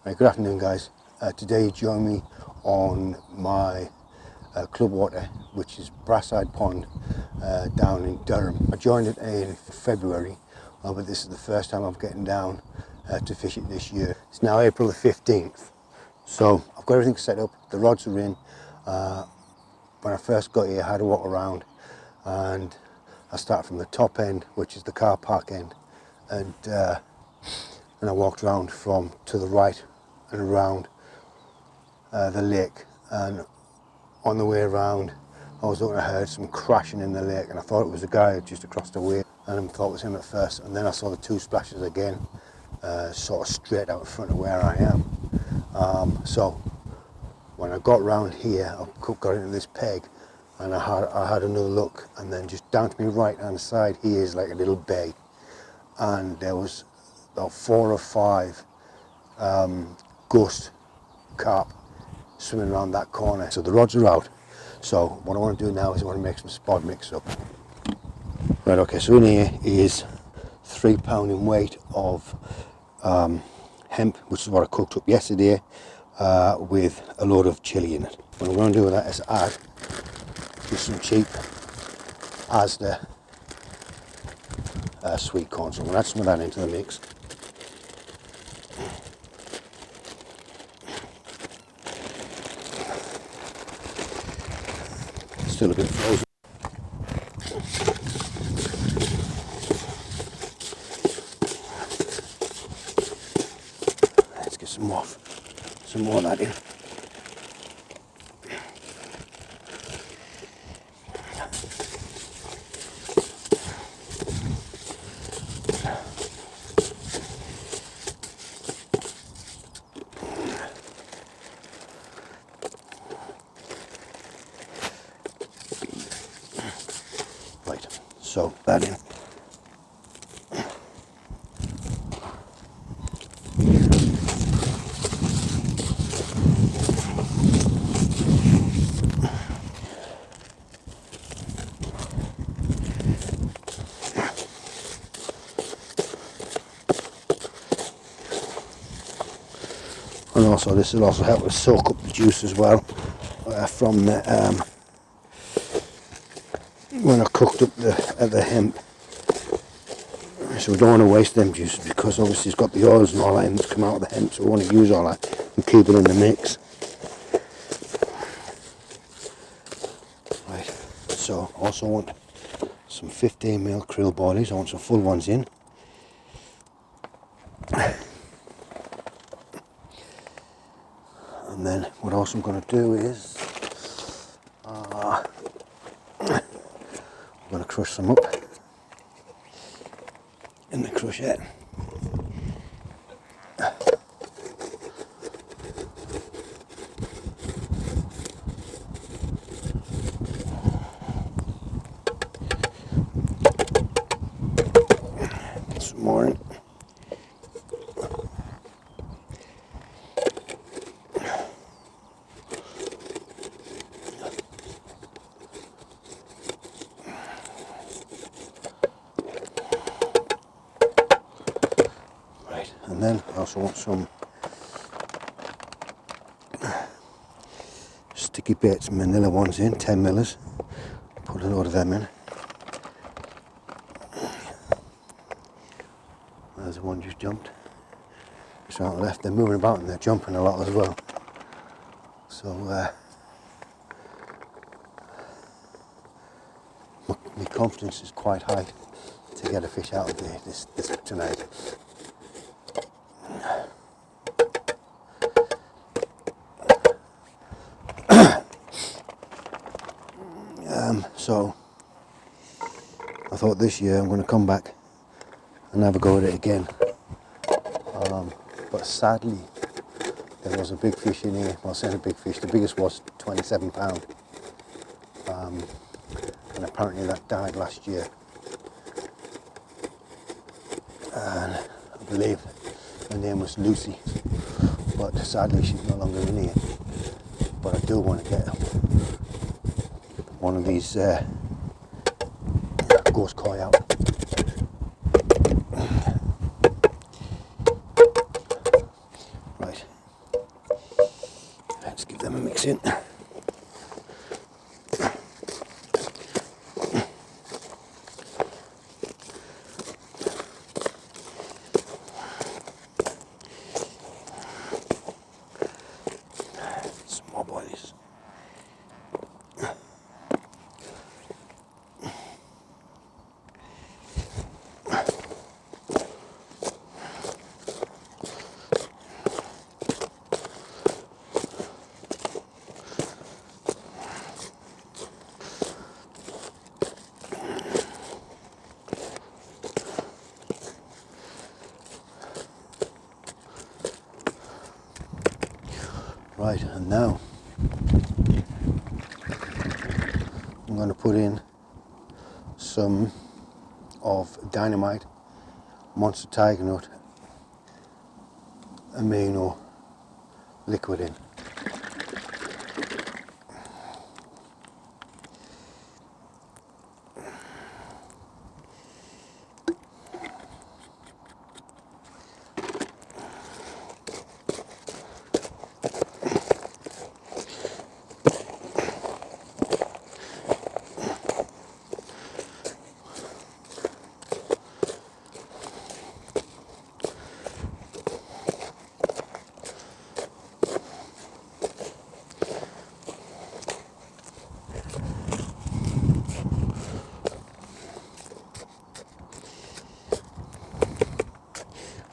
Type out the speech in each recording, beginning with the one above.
Right, good afternoon guys. Today you join me on my club water, which is Brasside Pond down in Durham. I joined it in February, but this is the first time I'm getting down to fish it this year. It's now April the 15th, so I've got everything set up, the rods are in. When I first got here I had a walk around and I started from the top end, which is the car park end, and I walked around from to the right and around the lake, and on the way around I heard some crashing in the lake, and I thought it was a guy just across the way, and I thought it was him at first, and then I saw the two splashes again, sort of straight out in front of where I am. So when I got round here I got into this peg and I had another look, and then just down to my right hand side here is like a little bay, and there was about 4 or 5 ghost carp swimming around that corner. So the rods are out, so what I want to do now is I want to make some spot mix up. Right, okay, so in here is 3 pound in weight of hemp, which is what I cooked up yesterday, with a load of chilli in it. What I'm going to do with that is add just some cheap Asda sweet corn, so I'm going to add some of that into the mix. Still a bit frozen. Let's get some more of that in. Right, so that in. And also this will also help us soak up the juice as well from the when I cooked up the hemp. So we don't want to waste them juices, because obviously it's got the oils and all that in that's come out of the hemp, so we want to use all that and keep it in the mix. Right, so also want some 15mm krill boilies. I want some full ones in. And then what else I'm going to do is I'm going to crush some up in the crushette. Some more in. And then I also want some sticky baits, manila ones in, 10 millers. Put a load of them in. There's one just jumped. It's on the left. They're moving about and they're jumping a lot as well. So my confidence is quite high to get a fish out of this tonight. So I thought this year I'm going to come back and have a go at it again. But sadly there was a big fish in here. Well, I said a big fish, the biggest was 27 pound. And apparently that died last year. And I believe her name was Lucy, but sadly she's no longer in here. But I do want to get one of these ghost koi out. Right, this in. Some more boilies. Right, and now I'm going to put in some of Dynamite, Monster Tiger Nut, amino liquid in.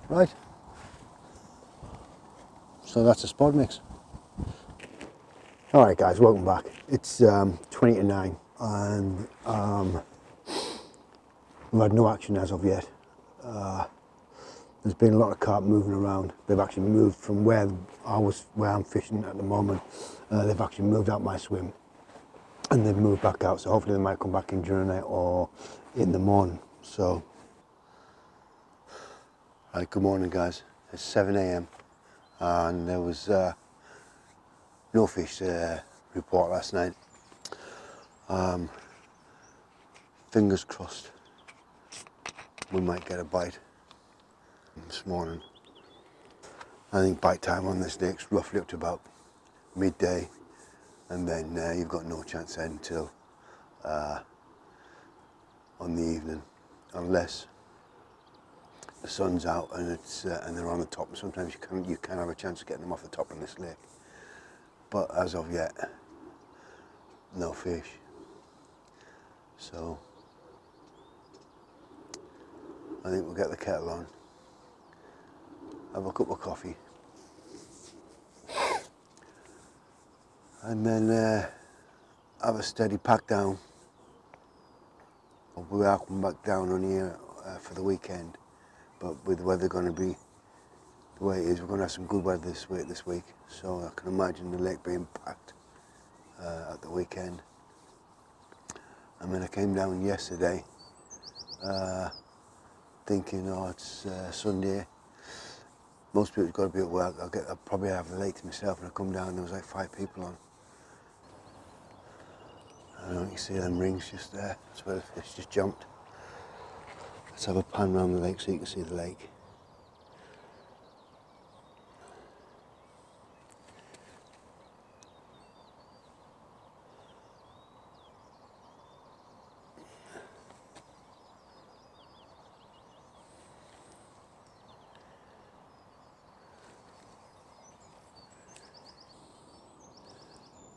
Right, so that's a spod mix. Alright guys, welcome back. It's 20 to 9 and we've had no action as of yet. There's been a lot of carp moving around. They've actually moved from where I'm fishing at the moment. They've actually moved out my swim and they've moved back out, so hopefully they might come back in during the night or in the morning. So, right, good morning guys. It's 7 a.m. and there was no fish report last night. Fingers crossed we might get a bite this morning. I think bite time on this lake's roughly up to about midday, and then you've got no chance then until on the evening, unless the sun's out and it's and they're on the top. Sometimes you can have a chance of getting them off the top of this lake, but as of yet, no fish. So I think we'll get the kettle on, have a cup of coffee, and then have a steady pack down. We are coming back down on here for the weekend, but with the weather going to be the way it is, we're going to have some good weather this week, so I can imagine the lake being packed at the weekend. And then I came down yesterday thinking, oh, it's Sunday, most people have got to be at work, I'll probably have the lake to myself, and I come down and there was like 5 people on. I don't know, you can see them rings just there, that's where the fish just jumped. Let's have a pan around the lake so you can see the lake.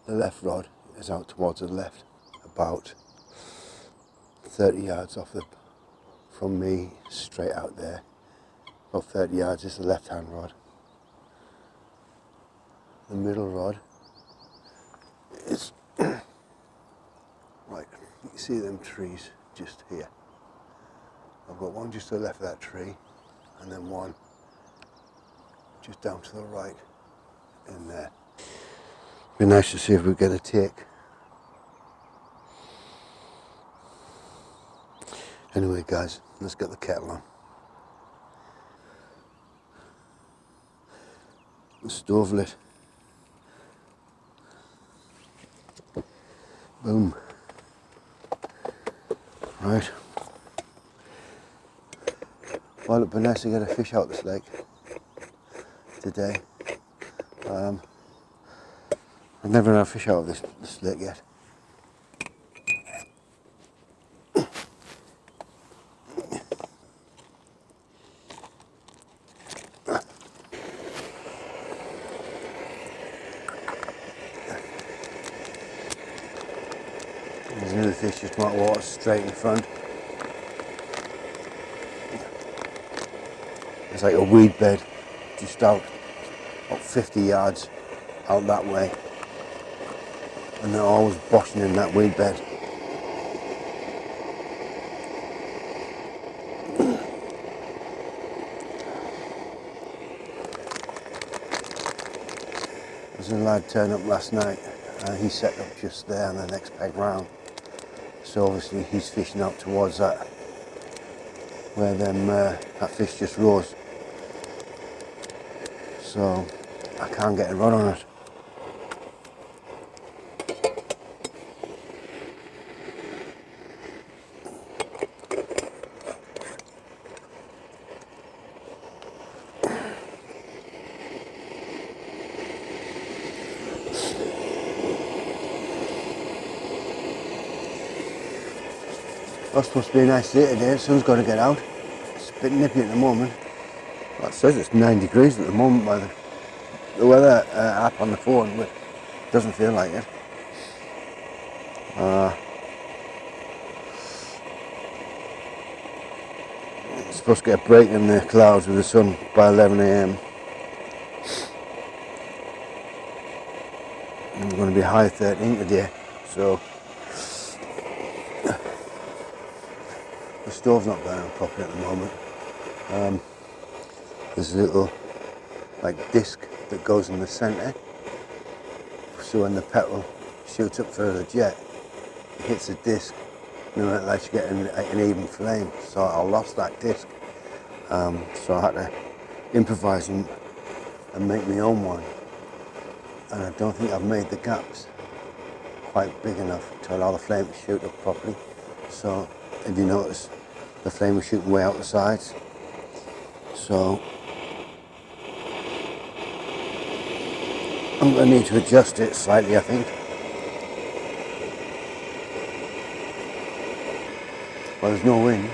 The left rod is out towards the left, about 30 yards from me, straight out there. About 30 yards is the left hand rod. The middle rod is right, you see them trees just here. I've got one just to the left of that tree and then one just down to the right in there. Be nice to see if we get a take. Anyway guys, let's get the kettle on. The stove lit. Boom. Right. Well, it'd be nice to get a fish out this lake today. I've never had a fish out of this lake yet. There's another fish just come out of water straight in front. There's like a weed bed just out about 50 yards out that way, and they're always boshing in that weed bed. There's a lad turned up last night, he set up just there on the next peg round, so obviously he's fishing out towards that where that fish just rose, so I can't get a rod on it. It's supposed to be a nice day today, the sun's got to get out. It's a bit nippy at the moment. Well, it says it's 9 degrees at the moment by the weather app on the phone, but it doesn't feel like it. It's supposed to get a break in the clouds with the sun by 11 a.m. And we're going to be high 13 today, so the stove's not burning properly at the moment. There's a little like disc that goes in the centre, so when the petrol shoots up through the jet, it hits the disc, and then it lets you get an even flame. So I lost that disc, so I had to improvise and make my own one, and I don't think I've made the gaps quite big enough to allow the flame to shoot up properly. So if you notice, the flame was shooting way out the sides, so I'm going to need to adjust it slightly, I think. Well, there's no wind.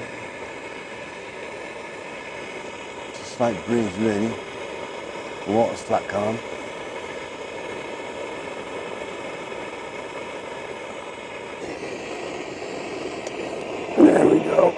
It's a slight breeze really. The water's flat calm. There we go.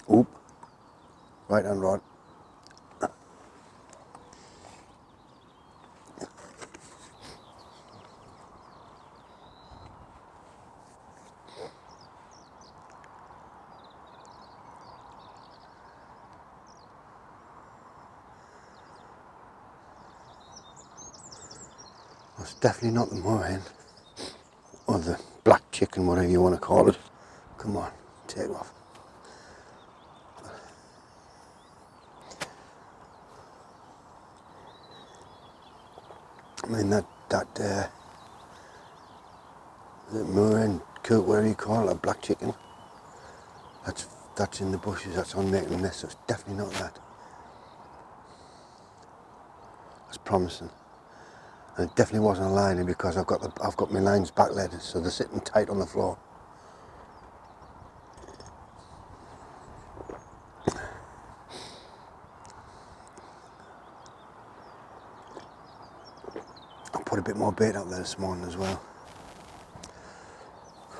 Oop, right hand rod. It's definitely not the moorhen, or the black chicken, whatever you want to call it. Come on, take off. I mean that moorhen, coot, whatever you call it, a black chicken. That's in the bushes. That's on making a nest. So it's definitely not that. That's promising. And it definitely wasn't a lining because I've got my lines backlegged, so they're sitting tight on the floor. I put a bit more bait out there this morning as well.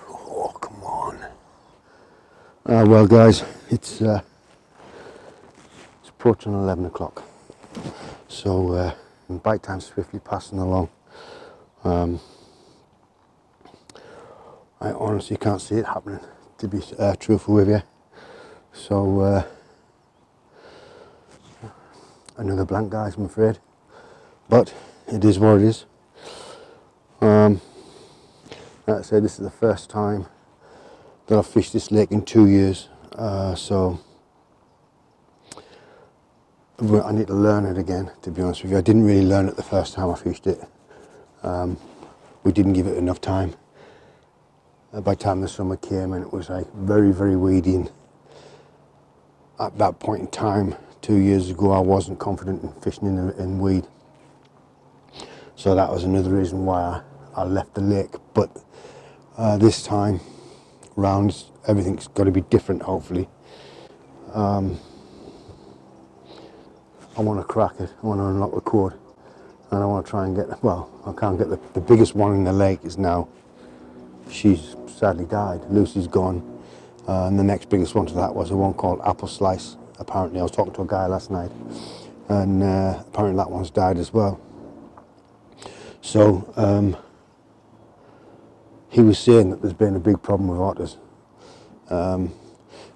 Oh, come on. Well guys, it's approaching 11 o'clock. So bite time's swiftly passing along. I honestly can't see it happening, to be truthful with you. So another blank, guys, I'm afraid. but it is what it is. Like I said, this is the first time that I've fished this lake in 2 years, so I need to learn it again, to be honest with you. I didn't really learn it the first time I fished it. We didn't give it enough time. By the time the summer came, and it was like very, very weedy, and at that point in time, 2 years ago, I wasn't confident in fishing in weed. So that was another reason why I left the lake. But this time round, everything's got to be different, hopefully. I want to crack it. I want to unlock the cord, and I want to try and get, well, I can't get the biggest one in the lake is now, she's sadly died. Lucy's gone. And the next biggest one to that was a one called Apple Slice. Apparently, I was talking to a guy last night, and apparently that one's died as well. So he was saying that there's been a big problem with otters.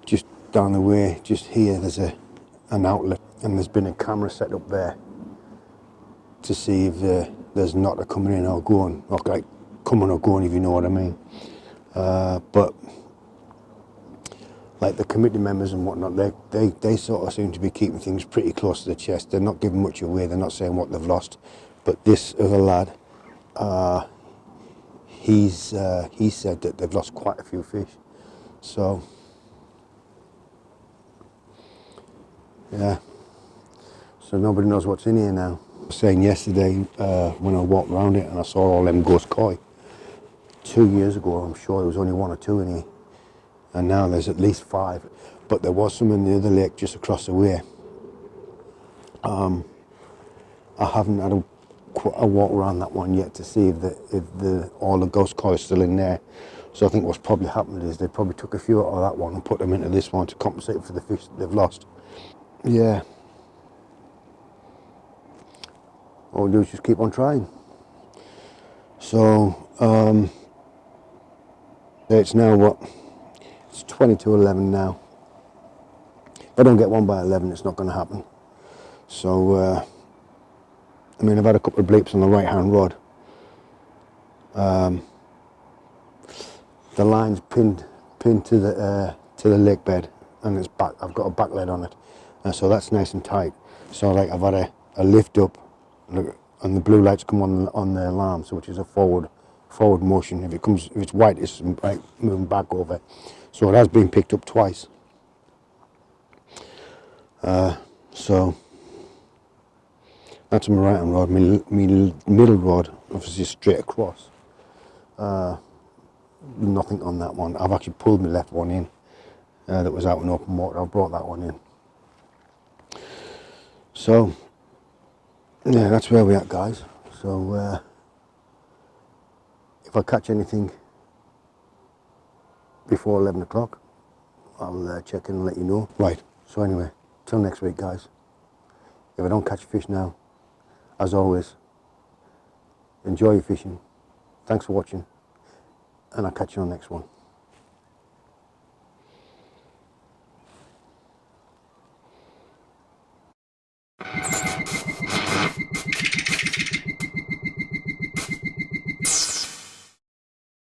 Just down the way, just here, there's an outlet, and there's been a camera set up there to see if there's an otter coming in or going, or like coming or going, if you know what I mean. But like the committee members and whatnot, they sort of seem to be keeping things pretty close to the chest. They're not giving much away. They're not saying what they've lost. But this other lad, he said that they've lost quite a few fish. So yeah, so nobody knows what's in here now. I was saying yesterday when I walked around it and I saw all them ghost koi. 2 years ago, I'm sure there was only 1 or 2 in here, and now there's at least 5. But there was some in the other lake just across the way. I haven't had a walk around that one yet to see if all the ghost koi are still in there. So I think what's probably happened is they probably took a few out of that one and put them into this one to compensate for the fish that they've lost. Yeah. All we do is just keep on trying. So it's now what? It's 20 to 11 now. If I don't get one by 11, it's not going to happen. So I mean, I've had a couple of bleeps on the right-hand rod. The line's pinned to the lake bed, and it's back. I've got a back lead on it, so that's nice and tight. So like I've had a lift up, and the blue lights come on the alarm, so which is a forward motion. If it's white, it's like moving back over. So it has been picked up twice. So that's my right-hand rod. My middle rod, obviously straight across. Nothing on that one. I've actually pulled my left one in that was out in open water. I've brought that one in. So yeah, that's where we're at, guys. So if I catch anything before 11 o'clock, I'll check in and let you know. Right, so anyway, till next week, guys. If I don't catch a fish now, as always, enjoy your fishing. Thanks for watching, and I'll catch you on the next one.